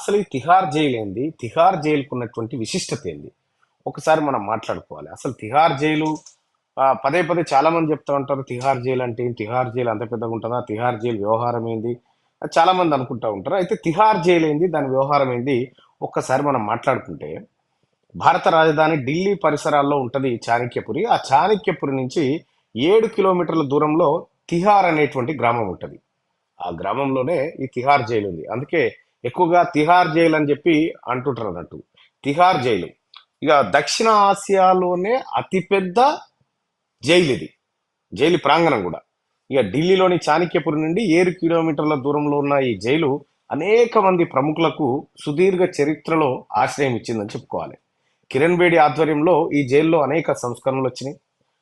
అసలు ఈ తిహార్ జైలు ఏంది? తిహార్ జైలుకు ఉన్నటువంటి విశిష్టత ఏంది? ఒకసారి మనం మాట్లాడుకోవాలి. అసలు తిహార్ జైలు పదే పదే చాలా మంది చెప్తా ఉంటారు. తిహార్ జైలు అంటే ఏంటి? తిహార్ జైలు అంత పెద్దగా ఉంటుందా? తిహార్ జైలు వ్యవహారం ఏంది? అని చాలా మంది అనుకుంటా ఉంటారు. అయితే తిహార్ జైలు ఏంది? దాని వ్యవహారం ఏంది? ఒక్కసారి మనం మాట్లాడుకుంటే భారత రాజధాని ఢిల్లీ పరిసరాల్లో ఉంటది చాణక్యపురి. ఆ చాణక్యపురి నుంచి 7 కిలోమీటర్ల దూరంలో తిహార్ అనేటువంటి గ్రామం ఉంటది. ఆ గ్రామంలోనే ఈ తిహార్ జైలు ఉంది. అందుకే ఎక్కువగా తిహార్ జైలు అని చెప్పి అంటుంటారు అన్నట్టు. తిహార్ జైలు ఇక దక్షిణ ఆసియాలోనే అతిపెద్ద జైలు ఇది. జైలు ప్రాంగణం కూడా. ఇక ఢిల్లీలోని చాణక్యపురి నుండి 7 కిలోమీటర్ల దూరంలో ఉన్న ఈ జైలు అనేక మంది ప్రముఖులకు సుదీర్ఘ చరిత్రలో ఆశ్రయం ఇచ్చిందని చెప్పుకోవాలి. కిరణ్ బేడి ఆధ్వర్యంలో ఈ జైల్లో అనేక సంస్కరణలు వచ్చినాయి.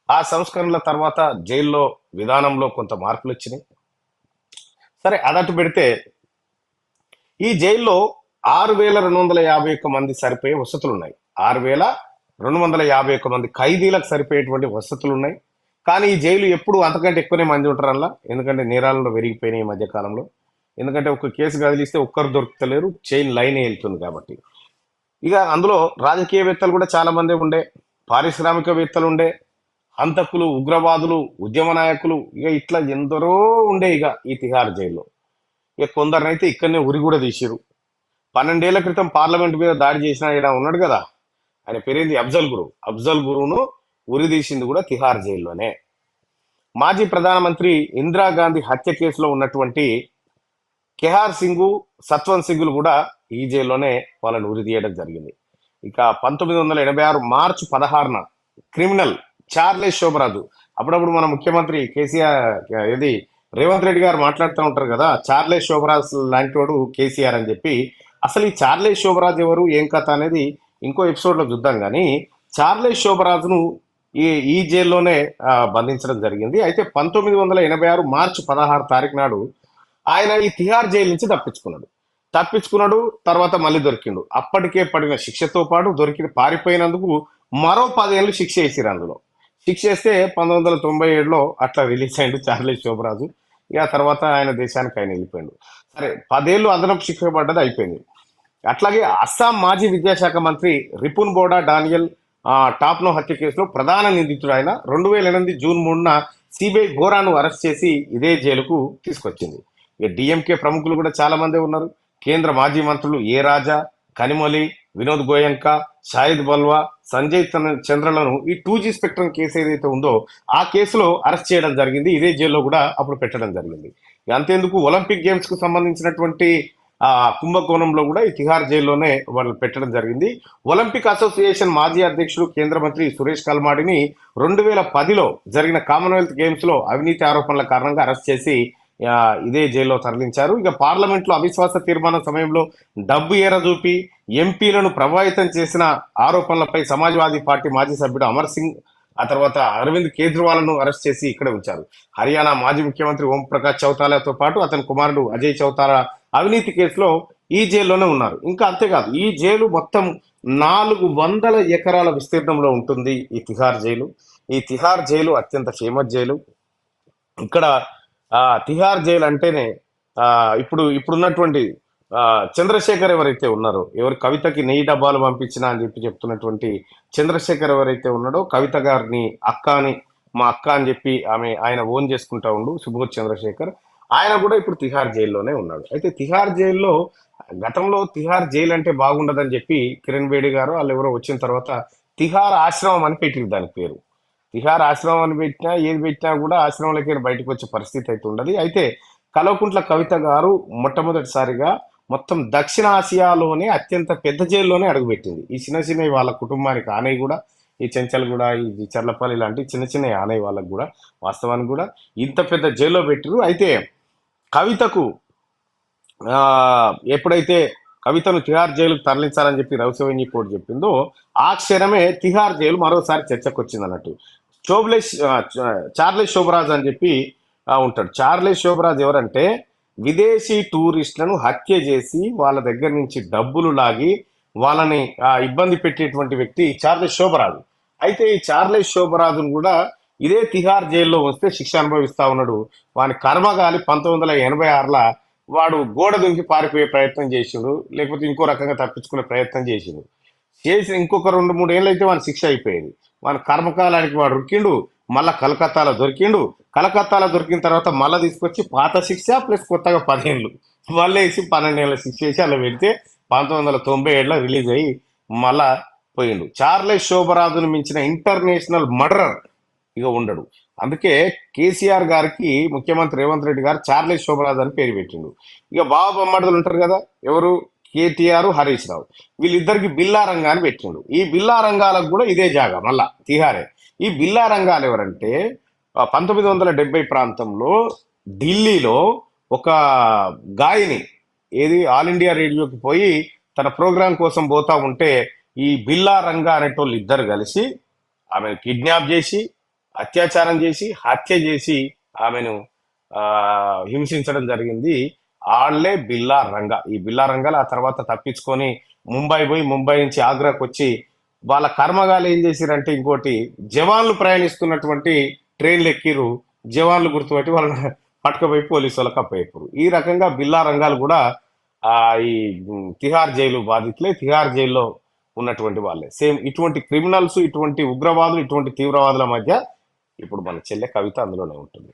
ఆ సంస్కరణల తర్వాత జైల్లో విధానంలో కొంత మార్పులు వచ్చినాయి. సరే అదట్టు పెడితే ఈ జైల్లో 6,251 మంది సరిపోయే వసతులు ఉన్నాయి. 6,251 మంది ఖైదీలకు సరిపోయేటువంటి వసతులు ఉన్నాయి. కానీ ఈ జైలు ఎప్పుడు అంతకంటే ఎక్కువనే మంది ఉంటారు అలా. ఎందుకంటే నేరాలలో పెరిగిపోయినాయి ఈ మధ్య కాలంలో. ఎందుకంటే ఒక కేసు కదిలిస్తే ఒక్కరు దొరుకుతలేరు, చైన్ లైన్ వెళ్తుంది కాబట్టి. ఇక అందులో రాజకీయవేత్తలు కూడా చాలా మంది ఉండే, పారిశ్రామికవేత్తలు ఉండే, హంతకులు, ఉగ్రవాదులు, ఉద్యమ నాయకులు, ఇక ఇట్లా ఎందరో ఉండే ఇక ఈ తిహార్ జైల్లో. ఇక కొందరినైతే ఇక్కడనే ఉరి కూడా తీసిరు. 12 ఏళ్ల క్రితం పార్లమెంట్ మీద దాడి చేసిన ఆయన ఉన్నాడు కదా, ఆయన పేరేంది, అఫ్జల్ గురు. అఫ్జల్ గురువును ఉరి తీసింది కూడా తిహార్ జైల్లోనే. మాజీ ప్రధానమంత్రి ఇందిరాగాంధీ హత్య కేసులో ఉన్నటువంటి కెహార్ సింగ్, సత్వంత్ సింగ్లు కూడా ఈ జైల్లోనే వాళ్ళని ఉరి తీయడం జరిగింది. ఇక 1986 మార్చి 16న క్రిమినల్ చార్లెస్ శోభరాజు, అప్పుడప్పుడు మన ముఖ్యమంత్రి కేసీఆర్ ఇది రేవంత్ రెడ్డి గారు మాట్లాడుతూ ఉంటారు కదా, చార్లెస్ శోభరాజ్ లాంటి వాడు కేసీఆర్ అని చెప్పి. అసలు ఈ చార్లెస్ శోభరాజ్ ఎవరు, ఏం కథ అనేది ఇంకో ఎపిసోడ్ లో చూద్దాం. కానీ చార్లెస్ శోభరాజును ఈ జైల్లోనే బంధించడం జరిగింది. అయితే 1986 మార్చి 16 తారీఖు నాడు ఆయన ఈ తిహార్ జైలు నుంచి తప్పించుకున్నాడు. తర్వాత మళ్ళీ దొరికిండు. అప్పటికే పడిన శిక్షతో పాటు పారిపోయినందుకు మరో 10 ఏళ్ళు శిక్ష వేసిరు. అందులో శిక్ష వేస్తే 1997లో అట్లా రిలీజ్ అయ్యిండు చార్లెస్ శోభరాజు. ఇక తర్వాత ఆయన దేశానికి ఆయన వెళ్ళిపోయిండు. సరే 10 ఏళ్ళు అదనపు శిక్ష పడ్డది, అయిపోయింది. అట్లాగే అస్సాం మాజీ విద్యాశాఖ మంత్రి రిపున్ బోడా డానియల్ టాప్నో హత్య కేసులో ప్రధాన నిందితుడు ఆయన 2008 జూన్ 3న సిబిఐ బోరాను అరెస్ట్ చేసి ఇదే జైలుకు తీసుకొచ్చింది. ఇక డిఎంకే ప్రముఖులు కూడా చాలా మంది ఉన్నారు. కేంద్ర మాజీ మంత్రులు ఏ రాజా, కనిమొలి, వినోద్ గోయంకా, షాహిద్ బల్వా, సంజయ్ చంద్రలను ఈ 2G స్పెక్ట్రమ్ కేసు ఏదైతే ఉందో ఆ కేసులో అరెస్ట్ చేయడం జరిగింది. ఇదే జైల్లో కూడా అప్పుడు పెట్టడం జరిగింది. అంతేందుకు ఒలింపిక్ గేమ్స్ కు సంబంధించినటువంటి కుంభకోణంలో కూడా ఈ తిహార్ జైల్లోనే వాళ్ళు పెట్టడం జరిగింది. ఒలింపిక్ అసోసియేషన్ మాజీ అధ్యక్షుడు కేంద్ర మంత్రి సురేష్ కల్మాడిని 2010లో జరిగిన కామన్వెల్త్ గేమ్స్ లో అవినీతి ఆరోపణల కారణంగా అరెస్ట్ చేసి ఇదే జైల్లో తరలించారు. ఇక పార్లమెంట్ లో అవిశ్వాస తీర్మానం సమయంలో డబ్బు ఎరచూపి ఎంపీలను ప్రభావితం చేసిన ఆరోపణలపై సమాజ్వాదీ పార్టీ మాజీ సభ్యుడు అమర్ సింగ్, ఆ తర్వాత అరవింద్ కేజ్రీవాల్ను అరెస్ట్ చేసి ఇక్కడ ఉంచారు. హర్యానా మాజీ ముఖ్యమంత్రి ఓం ప్రకాష్ చౌతాలాతో పాటు అతని కుమారుడు అజయ్ చౌతాలా అవినీతి కేసులో ఈ జైల్లోనే ఉన్నారు. ఇంకా అంతేకాదు, ఈ జైలు మొత్తం 400 ఎకరాల విస్తీర్ణంలో ఉంటుంది ఈ తిహార్ జైలు. ఈ తిహార్ జైలు అత్యంత ఫేమస్ జైలు. ఇక్కడ తిహార్ జైలు అంటేనే ఇప్పుడున్నటువంటి చంద్రశేఖర్ ఎవరైతే ఉన్నారో, కవితకి నెయ్యి డబ్బాలు పంపించినా అని చెప్పి చెప్తున్నటువంటి చంద్రశేఖర్ ఎవరైతే ఉన్నాడో, కవిత గారిని మా అక్క అని చెప్పి ఆయన ఓన్ చేసుకుంటా ఉండు సుబోధ్ చంద్రశేఖర్, ఆయన కూడా ఇప్పుడు తిహార్ జైల్లోనే ఉన్నాడు. అయితే తిహార్ జైల్లో గతంలో తిహార్ జైలు అంటే బాగుండదని చెప్పి కిరణ్ బేడి గారు వాళ్ళు ఎవరో వచ్చిన తర్వాత తిహార్ ఆశ్రమం అని పెట్టింది దాని పేరు. తిహార్ ఆశ్రమం అని పెట్టినా ఏది పెట్టినా కూడా ఆశ్రమంలోకి బయటకు వచ్చే పరిస్థితి అయితే ఉండదు. అయితే కల్వకుంట్ల కవిత గారు మొట్టమొదటిసారిగా మొత్తం దక్షిణ ఆసియాలోనే అత్యంత పెద్ద జైల్లోనే అడుగుపెట్టింది. ఈ చిన్న వాళ్ళ కుటుంబానికి ఆనయ్య కూడా, ఈ చెంచల్గూడ, ఈ చర్లపల్లి లాంటి చిన్న ఆనయ్య వాళ్ళకు కూడా వాస్తవానికి కూడా ఇంత పెద్ద జైల్లో పెట్టిరు. అయితే కవితకు ఎప్పుడైతే కవితను తిహార్ జైలుకు తరలించాలని చెప్పి రౌసవెన్యూ కోర్టు చెప్పిందో ఆ క్షణమే తిహార్ జైలు మరోసారి చర్చకు వచ్చింది అన్నట్టు. చార్లెస్ శోభరాజ్ అని చెప్పి ఉంటాడు. చార్లెస్ శోభరాజ్ ఎవరంటే విదేశీ టూరిస్టులను హత్య చేసి వాళ్ళ దగ్గర నుంచి డబ్బులు లాగి వాళ్ళని ఇబ్బంది పెట్టేటువంటి వ్యక్తి చార్లెస్ శోభరాజు. అయితే ఈ చార్లెస్ శోభరాజును కూడా ఇదే తిహార్ జైల్లో వస్తే శిక్ష అనుభవిస్తా ఉన్నాడు. వాని కర్మగాలి 1986ల వాడు గోడ దుంకి పారిపోయే ప్రయత్నం చేసిండు, లేకపోతే ఇంకో రకంగా తప్పించుకునే ప్రయత్నం చేసిండు. చేసిన ఇంకొక 2-3 ఏళ్ళు అయితే వాని శిక్ష అయిపోయేది. వాని కర్మకాలానికి వాడు ఉరికిండు, మళ్ళా కలకత్తాలో దొరికిండు. కలకత్తాలో దొరికిన తర్వాత మళ్ళీ తీసుకొచ్చి పాత శిక్ష ప్లస్ కొత్తగా 10 ఏళ్ళు మళ్ళీ వేసి 12 ఏళ్ళ శిక్ష వేసి అలా పెడితే 1997లో రిలీజ్ అయ్యి మళ్ళా పోయిండు. చార్లెస్ శోభరాజును మించిన ఇంటర్నేషనల్ మర్డరర్ ఇక ఉండడు. అందుకే కేసీఆర్ గారికి ముఖ్యమంత్రి రేవంత్ రెడ్డి గారు చార్లెస్ శోభరాజ్ అని పేరు పెట్టిండు. ఇక బావ బొమ్మడులు ఉంటారు కదా, ఎవరు, కేటీఆర్, హరీష్ రావు, వీళ్ళిద్దరికి బిల్లా రంగా అని పెట్టిండు. ఈ బిల్లా రంగాలకు కూడా ఇదే జాగా మళ్ళా తిహారే. ఈ బిల్లా రంగాలు ఎవరంటే 1970 ప్రాంతంలో ఢిల్లీలో ఒక గాయని ఏది ఆల్ ఇండియా రేడియోకి పోయి తన ప్రోగ్రాం కోసం పోతా ఉంటే ఈ బిల్లా రంగా అనేటోళ్ళు ఇద్దరు కలిసి ఆమెను కిడ్నాప్ చేసి అత్యాచారం చేసి హత్య చేసి ఆమెను ఆ హింసించడం జరిగింది. ఆళ్లే బిల్లా రంగా. ఈ బిల్లా రంగాలు ఆ తర్వాత తప్పించుకొని ముంబై పోయి ముంబై నుంచి ఆగ్రాకు వచ్చి వాళ్ళ కర్మగాలు ఏం చేసిరంటే ఇంకోటి, జవాన్లు ప్రయాణిస్తున్నటువంటి ట్రైన్లు ఎక్కిరు, జవాన్లు గుర్తుపెట్టి వాళ్ళని పట్టుకుపోయి పోలీసు వాళ్ళకి అప్పయ్యారు. ఈ రకంగా బిల్లా రంగాలు కూడా ఆ ఈ తిహార్ జైలు బాధితులే, తిహార్ జైల్లో ఉన్నటువంటి వాళ్ళే. సేమ్ ఇటువంటి క్రిమినల్స్, ఇటువంటి ఉగ్రవాదులు, ఇటువంటి తీవ్రవాదుల మధ్య ఇప్పుడు మన చెల్లె కవిత అందులోనే ఉంటుంది.